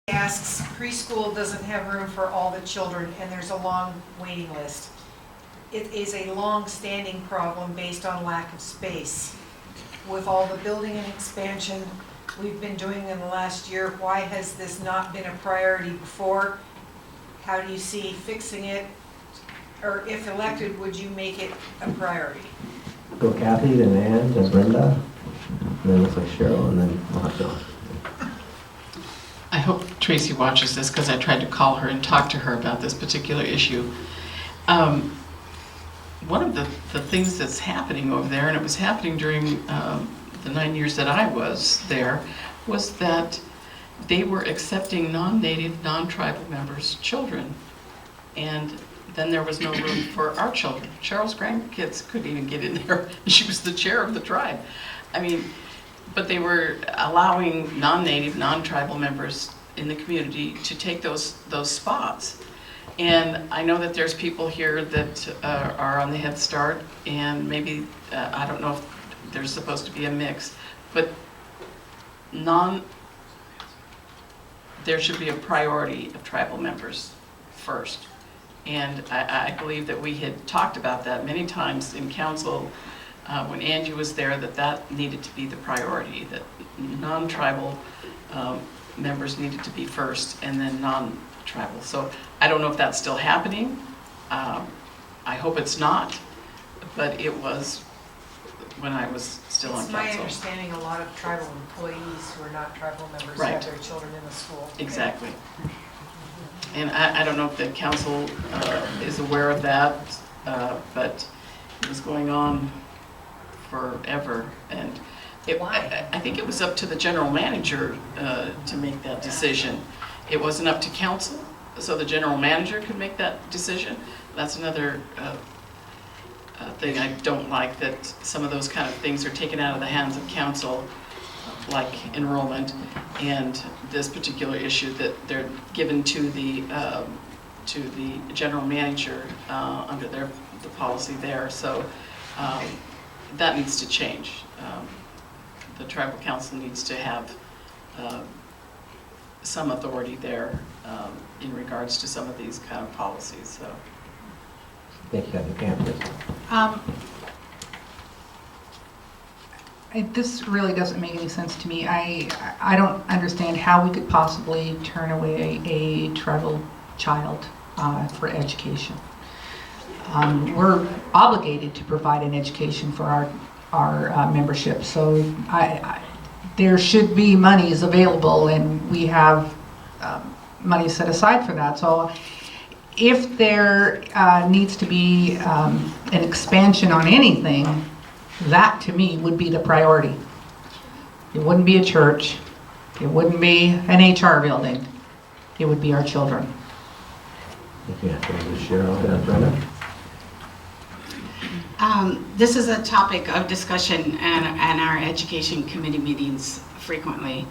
asks, preschool doesn't have room for all the children and there's a long waiting list. It is a long-standing problem based on lack of space. With all the building and expansion we've been doing in the last year, why has this not been a priority before? How do you see fixing it? Or if elected, would you make it a priority? Go Kathy, then Ann, then Brenda, and then it looks like Cheryl, and then we'll have John. I hope Tracy watches this because I tried to call her and talk to her about this particular issue. One of the things that's happening over there, and it was happening during the 9 years that I was there, was that they were accepting non-native, non-tribal members' children. And then there was no room for our children. Cheryl's grandkids couldn't even get in there. She was the chair of the tribe. I mean, but they were allowing non-native, non-tribal members in the community to take those spots. And I know that there's people here that are on the Head Start, and maybe, I don't know if there's supposed to be a mix, but there should be a priority of tribal members first. And I believe that we had talked about that many times in council when Angie was there, that needed to be the priority, that non-tribal members needed to be first and then non-tribal. So I don't know if that's still happening. I hope it's not, but it was when I was still on council. It's my understanding a lot of tribal employees who are not tribal members Right. have their children in the school. Exactly. And I don't know if the council is aware of that, but it was going on forever. And I think it was up to the general manager to make that decision. It wasn't up to council, so the general manager could make that decision. That's another thing I don't like, that some of those kind of things are taken out of the hands of council, like enrollment, and this particular issue that they're given to the general manager under the policy there. So that needs to change. The tribal council needs to have some authority there in regards to some of these kind of policies. So. Thank you, Kathy. Ann, please. This really doesn't make any sense to me. I don't understand how we could possibly turn away a tribal child for education. We're obligated to provide an education for our membership, so there should be monies available, and we have money set aside for that. So if there needs to be an expansion on anything, that to me would be the priority. It wouldn't be a church, it wouldn't be an HR building, it would be our children. Thank you, Ann. Cheryl, then Brenda. This is a topic of discussion and our education committee meetings frequently.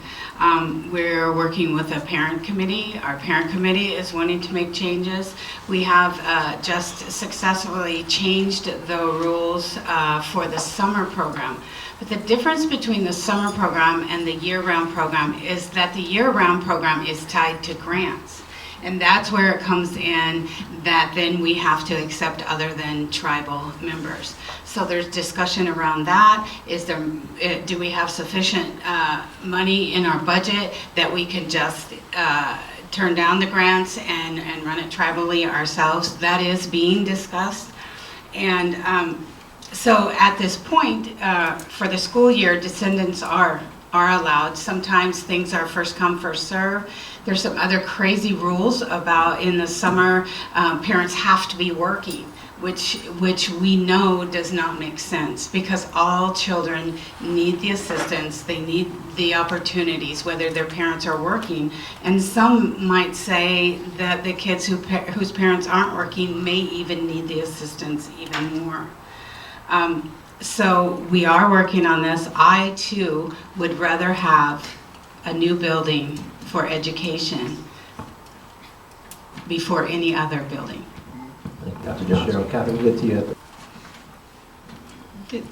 We're working with a parent committee. Our parent committee is wanting to make changes. We have just successfully changed the rules for the summer program. But the difference between the summer program and the year-round program is that the year-round program is tied to grants. And that's where it comes in that then we have to accept other than tribal members. So there's discussion around that. Do we have sufficient money in our budget that we can just turn down the grants and run it tribally ourselves? That is being discussed. And so at this point, for the school year, descendants are allowed. Sometimes things are first come, first serve. There's some other crazy rules about in the summer, parents have to be working, which we know does not make sense, because all children need the assistance, they need the opportunities, whether their parents are working. And some might say that the kids whose parents aren't working may even need the assistance even more. So we are working on this. I too would rather have a new building for education before any other building. Thank you, Dr. Cheryl. Kathy, we'll get to you.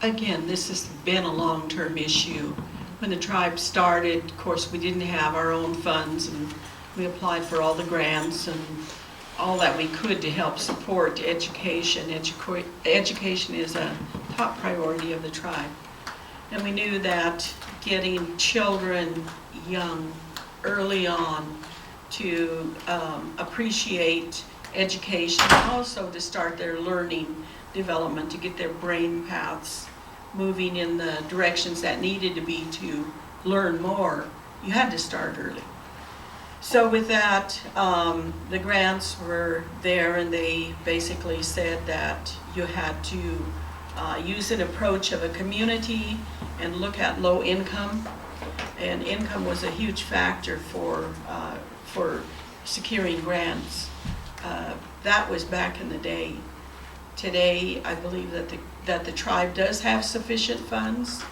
Again, this has been a long-term issue when the tribe started, of course, we didn't have our own funds, and we applied for all the grants and all that we could to help support education. Education is a top priority of the tribe. And we knew that getting children young, early on, to appreciate education, also to start their learning development, to get their brain paths moving in the directions that needed to be to learn more, you had to start early. So with that, the grants were there, and they basically said that you had to use an approach of a community and look at low income. And income was a huge factor for securing grants. That was back in the day. Today, I believe that the tribe does have sufficient funds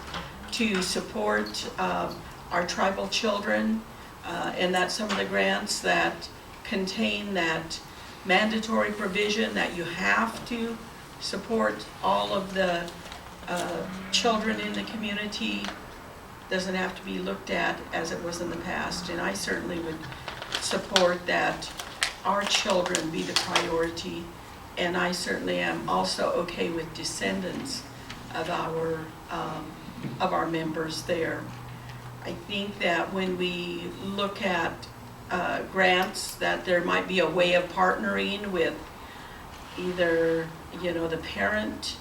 to support our tribal children, and that some of the grants that contain that mandatory provision that you have to support all of the children in the community doesn't have to be looked at as it was in the past. And I certainly would support that our children be the priority, and I certainly am also okay with descendants of our members there. I think that when we look at grants, that there might be a way of partnering with either, the parent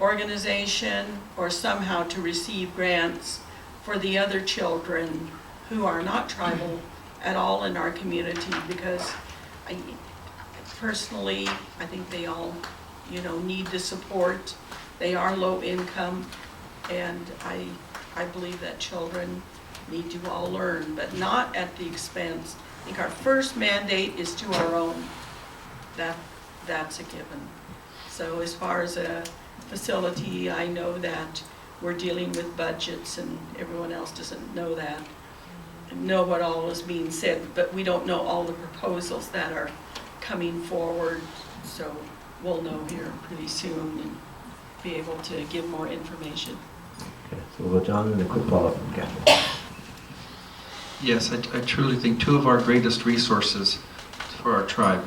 organization, or somehow to receive grants for the other children who are not tribal at all in our community, because personally, I think they all, need the support. They are low income, and I believe that children need to all learn, but not at the expense. I think our first mandate is to our own. That's a given. So as far as a facility, I know that we're dealing with budgets, and everyone else doesn't know that, and know what all is being said, but we don't know all the proposals that are coming forward. So we'll know here pretty soon and be able to give more information. Okay, so we'll go John, and a quick follow-up from Kathy. Yes, I truly think two of our greatest resources for our tribe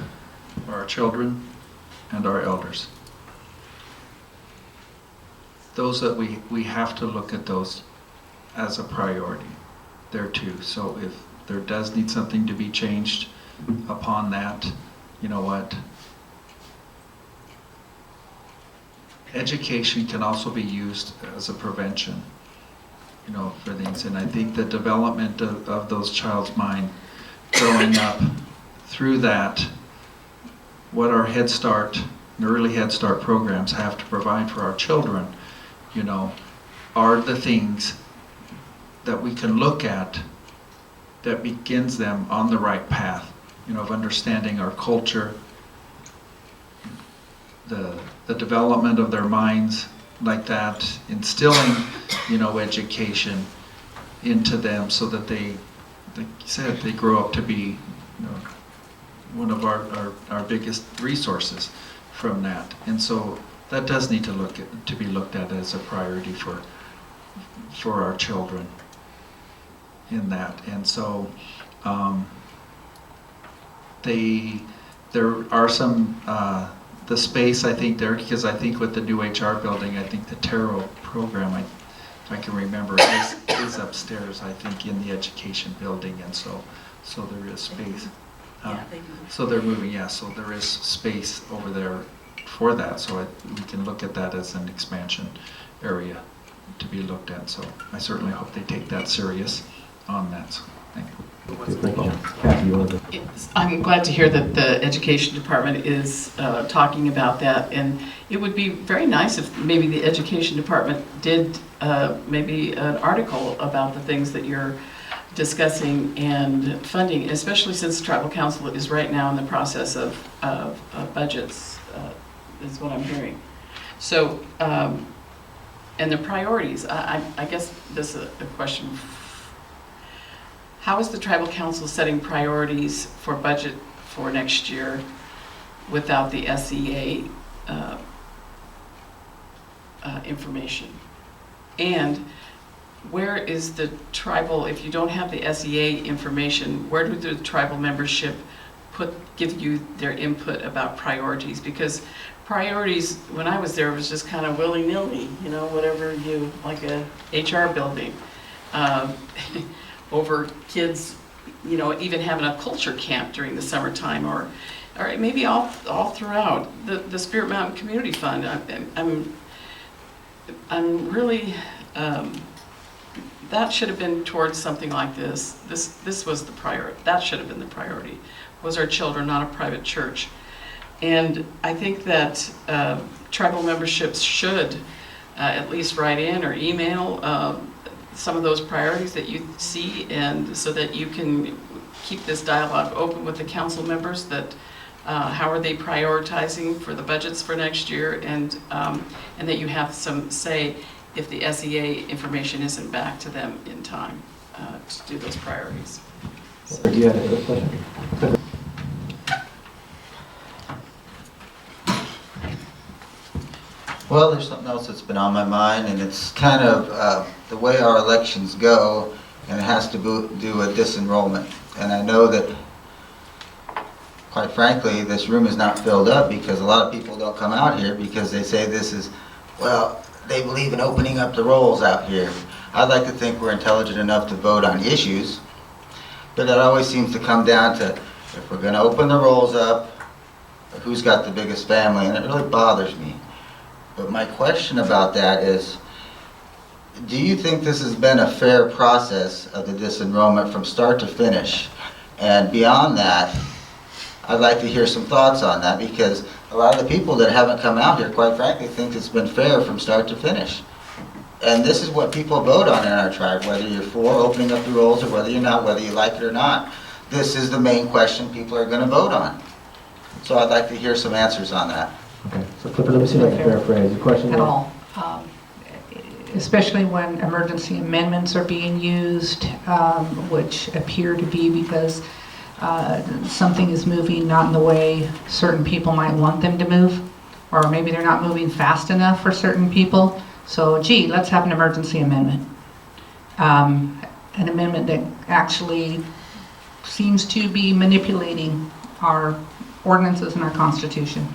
are our children and our elders. Those that we have to look at those as a priority there too. So if there does need something to be changed upon that, you know what? Education can also be used as a prevention, for things. And I think the development of those child's mind growing up through that, what our Head Start and early Head Start programs have to provide for our children, are the things that we can look at that begins them on the right path, of understanding our culture, the development of their minds like that, instilling, education into them so that they, like you said, they grow up to be, one of our biggest resources from that. And so that does need to be looked at as a priority for our children in that. And so there are some the space, I think, there, because I think with the new HR building, I think the Tarot program, if I can remember, is upstairs, I think, in the education building, and so there is space. So they're moving, so there is space over there for that, so we can look at that as an expansion area to be looked at. So I certainly hope they take that serious on that. So thank you. Okay, thank you, John. Kathy, you want to? I'm glad to hear that the education department is talking about that, and it would be very nice if maybe the education department did maybe an article about the things that you're discussing and funding, especially since Tribal Council is right now in the process of budgets, is what I'm hearing. So, and the priorities, I guess this is a question. How is the Tribal Council setting priorities for budget for next year without the SEA information? And where is the tribal, if you don't have the SEA information, where do the tribal membership give you their input about priorities? Because priorities, when I was there, was just kind of willy-nilly, whatever like a HR building, over kids, even having a culture camp during the summertime, or maybe all throughout the Spirit Mountain Community Fund. I'm really, that should have been towards something like this. This was the priority. That should have been the priority, was our children, not a private church. And I think that tribal memberships should at least write in or email some of those priorities that you see, and so that you can keep this dialogue open with the council members, that how are they prioritizing for the budgets for next year, and that you have some say if the SEA information isn't back to them in time to do those priorities. Do you have a question? Well, there's something else that's been on my mind, and it's kind of the way our elections go, and it has to do with disenrollment. And I know that, quite frankly, this room is not filled up because a lot of people don't come out here because they say this is, well, they believe in opening up the rolls out here. I'd like to think we're intelligent enough to vote on issues, but it always seems to come down to, if we're going to open the rolls up, who's got the biggest family, and it really bothers me. But my question about that is, do you think this has been a fair process of the disenrollment from start to finish? And beyond that, I'd like to hear some thoughts on that, because a lot of the people that haven't come out here, quite frankly, think it's been fair from start to finish. And this is what people vote on in our tribe, whether you're for opening up the rolls or whether you're not, whether you like it or not. This is the main question people are going to vote on. So I'd like to hear some answers on that. Okay, so Clifford, let me see if I can paraphrase your question. At all. Especially when emergency amendments are being used, which appear to be because something is moving not in the way certain people might want them to move, or maybe they're not moving fast enough for certain people. So, gee, let's have an emergency amendment. An amendment that actually seems to be manipulating our ordinances and our Constitution.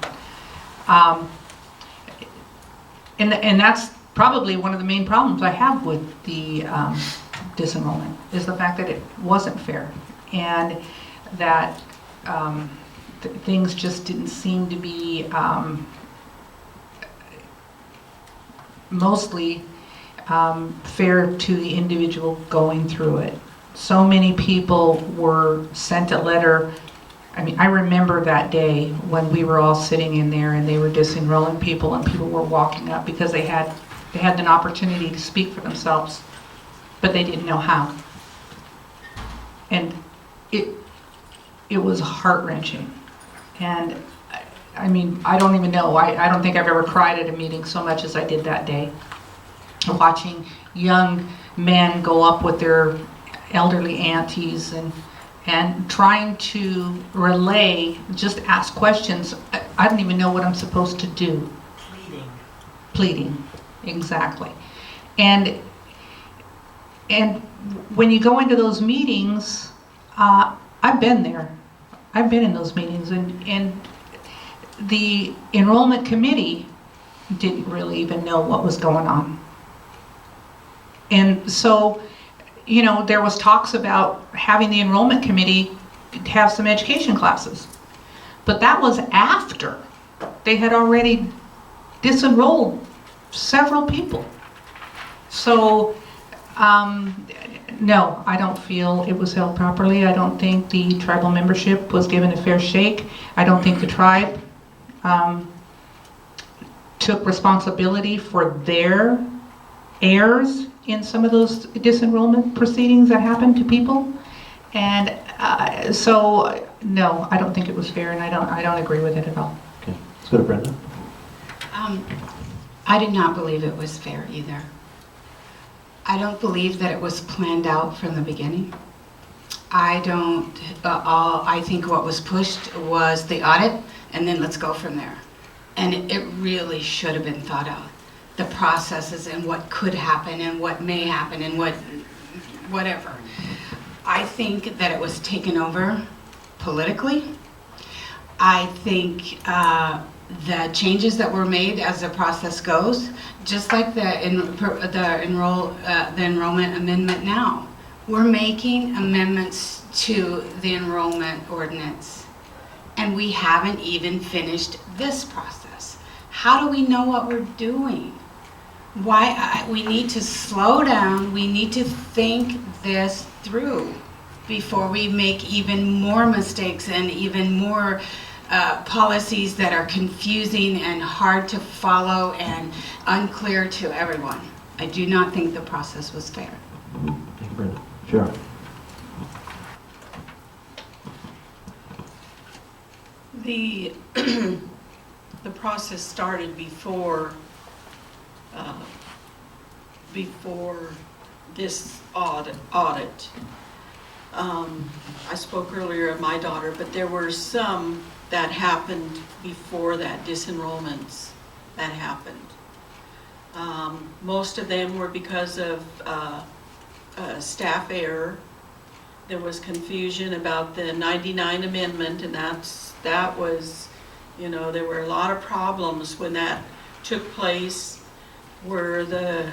And that's probably one of the main problems I have with the disenrollment, is the fact that it wasn't fair, and that things just didn't seem to be mostly fair to the individual going through it. So many people were sent a letter. I mean, I remember that day when we were all sitting in there and they were disenrolling people, and people were walking up because they had an opportunity to speak for themselves, but they didn't know how. And it was heart-wrenching. And I mean, I don't even know, I don't think I've ever cried at a meeting so much as I did that day, watching young men go up with their elderly aunties and trying to relay, just ask questions. I don't even know what I'm supposed to do. Pleading, exactly. And when you go into those meetings, I've been there. I've been in those meetings, and the enrollment committee didn't really even know what was going on. And so, you know, there was talks about having the enrollment committee have some education classes. But that was after they had already disenrolled several people. So, no, I don't feel it was held properly. I don't think the tribal membership was given a fair shake. I don't think the tribe took responsibility for their errors in some of those disenrollment proceedings that happened to people. And so, no, I don't think it was fair, and I don't agree with it at all. Okay, let's go to Brenda. I did not believe it was fair either. I don't believe that it was planned out from the beginning. I don't, I think what was pushed was the audit, and then let's go from there. And it really should have been thought out. the processes and what could happen and what may happen and whatever. I think that it was taken over politically. I think the changes that were made as the process goes, just like the enrollment amendment now, we're making amendments to the enrollment ordinance, and we haven't even finished this process. How do we know what we're doing? We need to slow down. We need to think this through before we make even more mistakes and even more policies that are confusing and hard to follow and unclear to everyone. I do not think the process was fair. Thank you, Brenda. Sure. The process started before this audit. I spoke earlier of my daughter, but there were some that happened before that, disenrollments that happened. Most of them were because of staff error. There was confusion about the 99 amendment, and that was, there were a lot of problems when that took place. Were the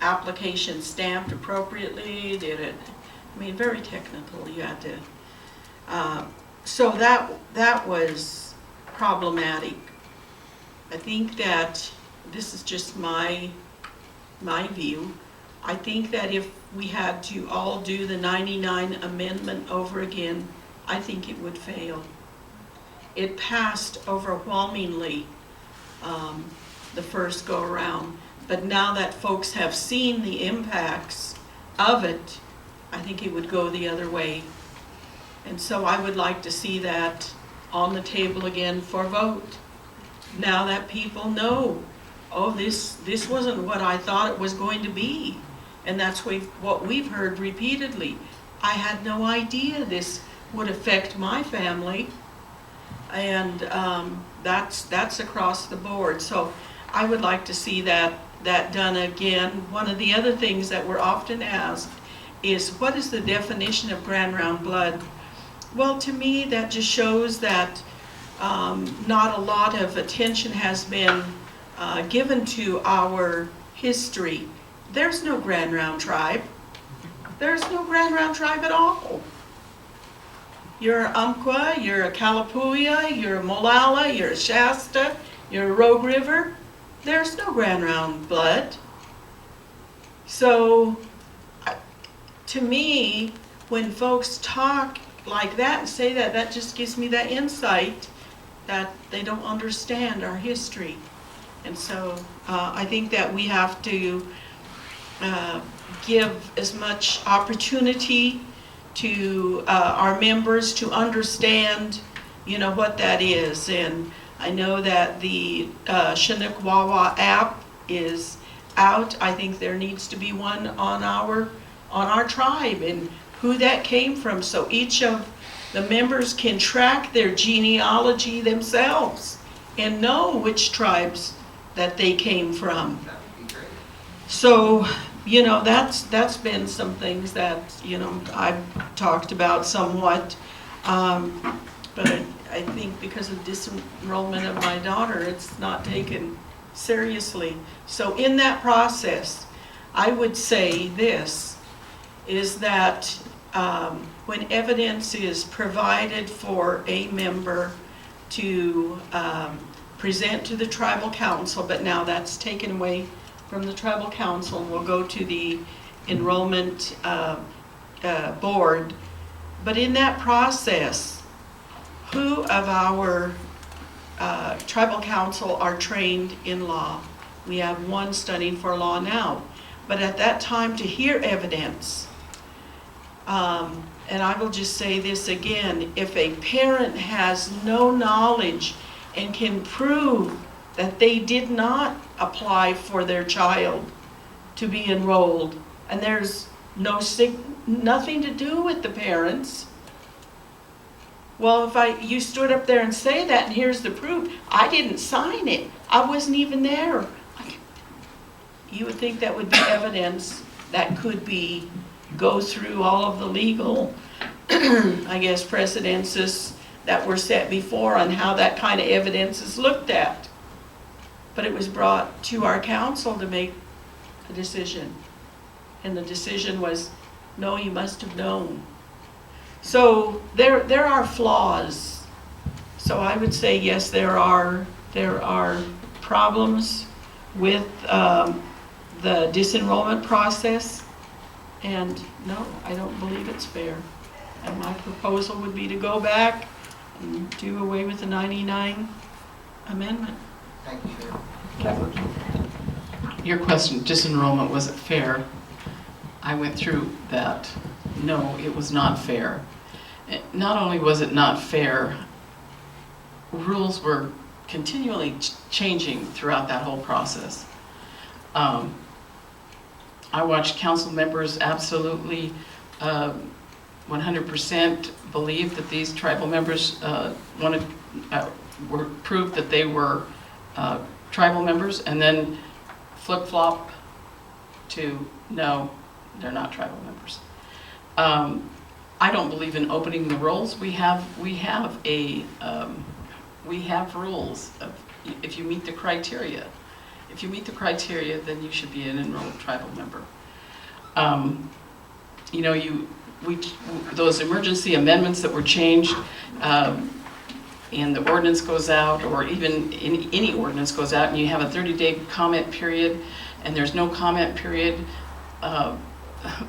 applications stamped appropriately? Did it? Very technical. You had to. So that was problematic. I think that this is just my view. I think that if we had to all do the 99 amendment over again, I think it would fail. It passed overwhelmingly the first go around, but now that folks have seen the impacts of it, I think it would go the other way. And so I would like to see that on the table again for vote. Now that people know, oh, this wasn't what I thought it was going to be. And that's what we've heard repeatedly. I had no idea this would affect my family. And that's across the board. So I would like to see that done again. One of the other things that we're often asked is, what is the definition of grand round blood? Well, to me, that just shows that not a lot of attention has been given to our history. There's no Grand Round tribe. There's no Grand Round tribe at all. You're a Umpqua, you're a Kalapuya, you're a Molalla, you're a Shasta, you're a Rogue River. There's no Grand Round blood. So, to me, when folks talk like that and say that, that just gives me that insight that they don't understand our history. And so I think that we have to give as much opportunity to our members to understand, what that is. And I know that the Chinook Wawa app is out. I think there needs to be one on our tribe and who that came from, so each of the members can track their genealogy themselves and know which tribes that they came from. That would be great. So, that's been some things that, I've talked about somewhat. But I think because of disenrollment of my daughter, it's not taken seriously. So in that process, I would say this, is that when evidence is provided for a member to present to the tribal council, but now that's taken away from the tribal council and will go to the enrollment board. But in that process, who of our tribal council are trained in law? We have one studying for law now. But at that time, to hear evidence, and I will just say this again, if a parent has no knowledge and can prove that they did not apply for their child to be enrolled, and there's nothing to do with the parents, Well, you stood up there and say that, and here's the proof, I didn't sign it, I wasn't even there. You would think that would be evidence that could go through all of the legal, I guess, precedences that were set before on how that kind of evidence is looked at. But it was brought to our council to make a decision. And the decision was, no, you must have known. So there are flaws. So I would say, yes, there are problems with the disenrollment process. And no, I don't believe it's fair. And my proposal would be to go back and do away with the 99 amendment. Thank you, Cheryl. Kathleen? Your question, disenrollment, was it fair? I went through that. No, it was not fair. Not only was it not fair, rules were continually changing throughout that whole process. I watched council members absolutely 100% believe that these tribal members were proved that they were tribal members, and then flip-flop to no, they're not tribal members. I don't believe in opening the rolls. We have rules of, if you meet the criteria. If you meet the criteria, then you should be an enrolled tribal member. You know, those emergency amendments that were changed, and the ordinance goes out, or even any ordinance goes out, and you have a 30-day comment period, and there's no comment period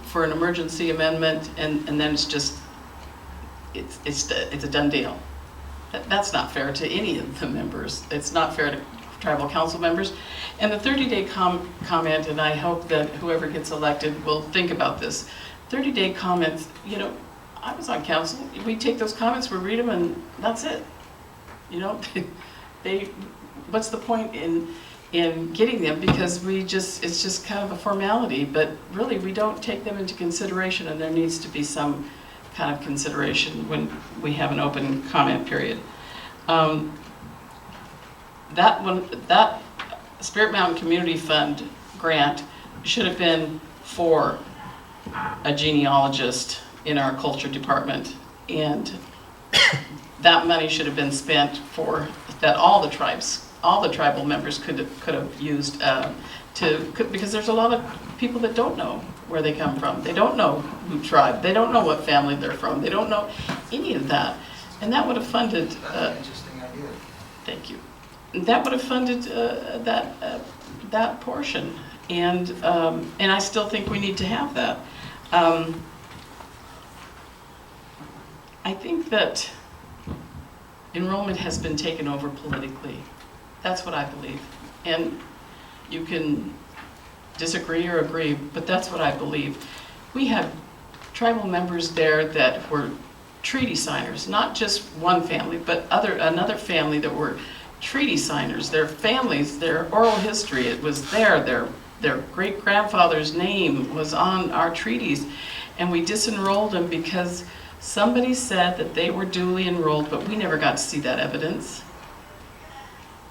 for an emergency amendment, and then it's a done deal. That's not fair to any of the members. It's not fair to tribal council members. And the 30-day comment, and I hope that whoever gets elected will think about this. 30-day comments, you know, I was on council. We take those comments, we read them, and that's it. You know, what's the point in getting them? Because it's just kind of a formality, but really we don't take them into consideration, and there needs to be some kind of consideration when we have an open comment period. That Spirit Mountain Community Fund grant should have been for a genealogist in our culture department, and that money should have been spent for that all the tribal members could have used because there's a lot of people that don't know where they come from. They don't know who tribe. They don't know what family they're from. They don't know any of that, and that would have funded. That's an interesting idea. Thank you. That would have funded that portion, and I still think we need to have that. I think that enrollment has been taken over politically. That's what I believe. And you can disagree or agree, but that's what I believe. We had tribal members there that were treaty signers, not just one family, but another family that were treaty signers. Their families, their oral history, it was there. Their great-grandfather's name was on our treaties, and we disenrolled them because somebody said that they were duly enrolled, but we never got to see that evidence.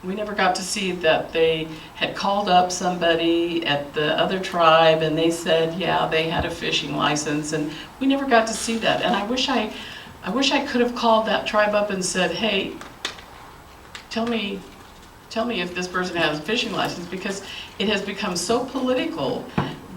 We never got to see that they had called up somebody at the other tribe and they said, yeah, they had a fishing license, and we never got to see that. And I wish I could have called that tribe up and said, hey, tell me if this person has a fishing license, because it has become so political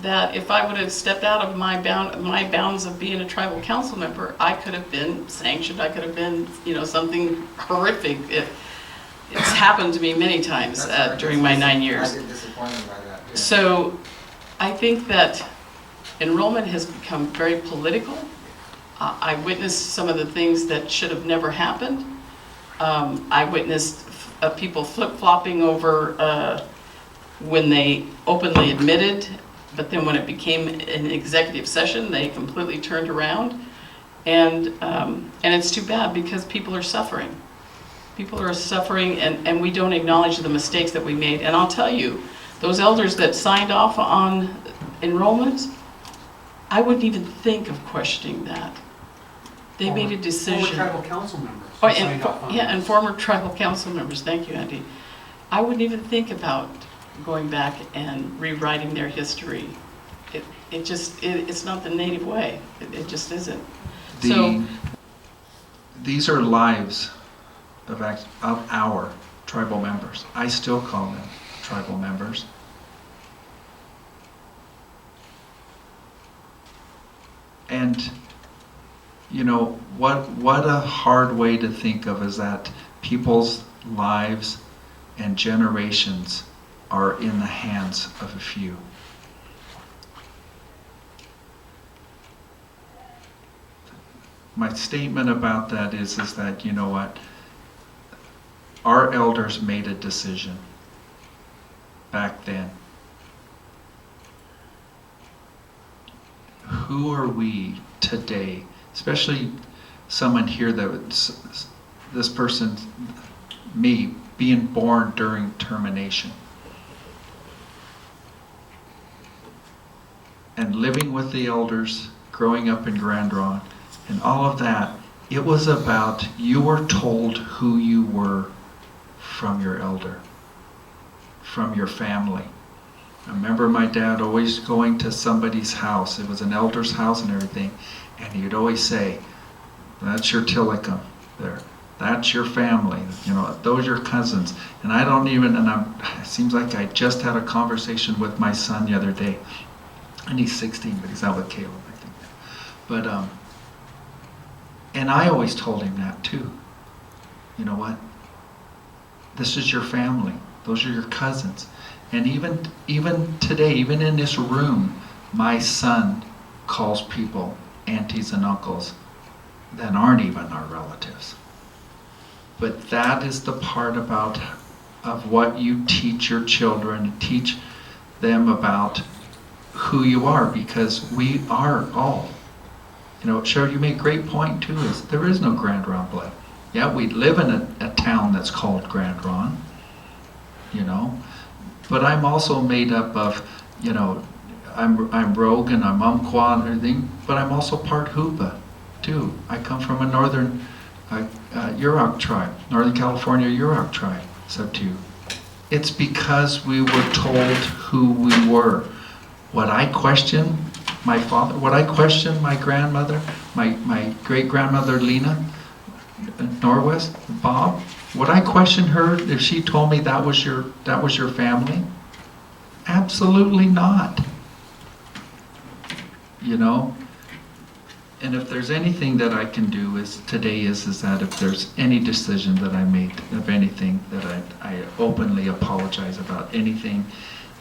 that if I would have stepped out of my bounds of being a tribal council member, I could have been sanctioned. I could have been, something horrific. It's happened to me many times during my 9 years. I get disappointed by that. Yeah. So I think that enrollment has become very political. I witnessed some of the things that should have never happened. I witnessed people flip-flopping over when they openly admitted, but then when it became an executive session, they completely turned around. And it's too bad, because people are suffering. People are suffering, and we don't acknowledge the mistakes that we made. And I'll tell you, those elders that signed off on enrollment, I wouldn't even think of questioning that. They made a Former decision. tribal council members. Oh, who signed off on yeah, it. and former tribal council members, thank you, Andy. I wouldn't even think about going back and rewriting their history. It's not the native way. It just isn't. So, These are lives of our tribal members. I still call them tribal members. And, you know, what a hard way to think of is that people's lives and generations are in the hands of a few. My statement about that is that, you know what, our elders made a decision back then. Who are we today, especially someone here this person, me, being born during termination and living with the elders, growing up in Grand Ronde, and all of that, it was about you were told who you were from your elder, from your family. I remember my dad always going to somebody's house. It was an elder's house and everything, and he'd always say, "That's your Tillicum there. That's your family. You know, those are your cousins." And I don't even, it seems like I just had a conversation with my son the other day, and he's 16, but he's out with Caleb, I think. But and I always told him that too. You know what? This is your family. Those are your cousins. And even today, even in this room, my son calls people aunties and uncles that aren't even our relatives. But that is the part of what you teach your children, teach them about who you are, because we are all. You know, Cheryl, you made a great point too, is there is no Grand Ronde blood. Yeah, we live in a town that's called Grand Ronde, you know, but I'm also made up of, you know, I'm Rogue and I'm Umpqua and everything, but I'm also part Hoopa too. I come from a northern Yurok tribe, Northern California Yurok tribe, so too. It's because we were told who we were. What I question my father, what I question my grandmother, my great-grandmother Lena Norwest, Bob, would I question her if she told me that was your family? Absolutely not. You know? And if there's anything that I can do today is that if there's any decision that I made of anything, that I openly apologize about anything,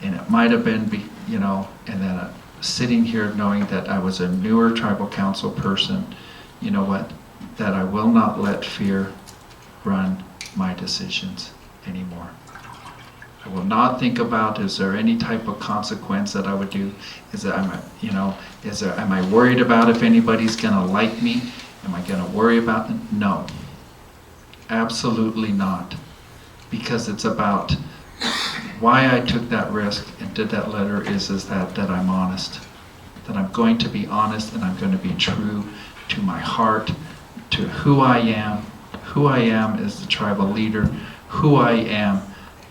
and it might have been, you know, and then sitting here knowing that I was a newer tribal council person, you know what, that I will not let fear run my decisions anymore. I will not think about, is there any type of consequence that I would do? Is that am I worried about if anybody's gonna like me? Am I gonna worry about them? No, absolutely not. Because it's about why I took that risk and did that letter is that I'm honest. That I'm going to be honest and I'm going to be true to my heart, to who I am as the tribal leader, who I am,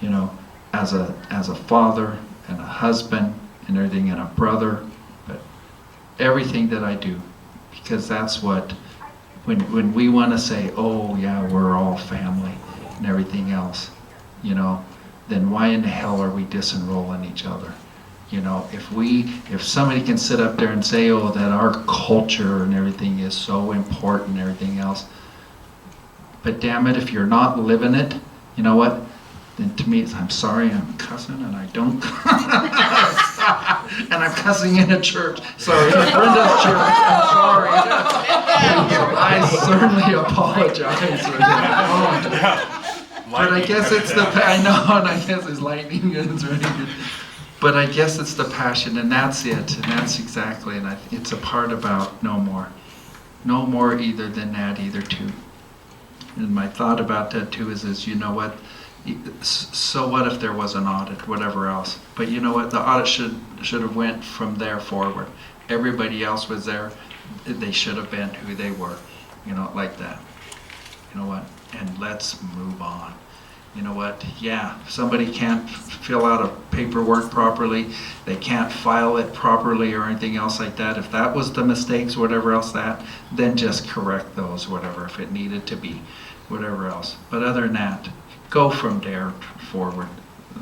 you know, as a father and a husband and everything, and a brother, but everything that I do, because that's what, when we want to say, oh yeah, we're all family and everything else, you know, then why in the hell are we disenrolling each other? You know, if somebody can sit up there and say, oh, that our culture and everything is so important and everything else, but damn it, if you're not living it, you know what? Then to me, I'm sorry, I'm cussing and I don't, and I'm cussing in a church. Sorry, in Brenda's church, I'm sorry. I certainly apologize for that. But I guess it's I know, and I guess it's lightning and it's really good. But I guess it's the passion, and that's it, and that's exactly, and it's a part about no more. No more either than that, either too. And my thought about that too is you know what, so what if there was an audit, whatever else. But you know what, the audit should have went from there forward. Everybody else was there, they should have been who they were. you know, like that. You know what? And let's move on. You know what? Yeah, if somebody can't fill out a paperwork properly, they can't file it properly or anything else like that. If that was the mistakes, whatever else that, then just correct those, whatever, if it needed to be, whatever else. But other than that, go from there forward.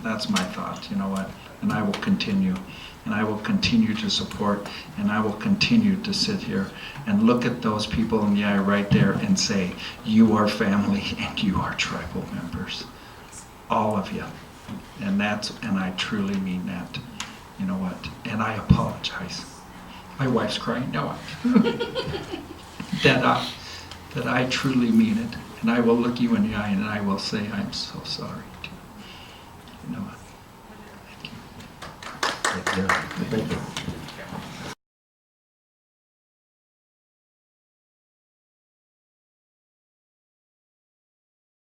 That's my thought, you know what? And I will continue. And I will continue to support, and I will continue to sit here and look at those people in the eye right there and say, you are family and you are tribal members. All of you. And I truly mean that. You know what? And I apologize. My wife's crying. No. that I truly mean it. And I will look you in the eye and I will say, I'm so sorry. You know what? Thank you. Thank you.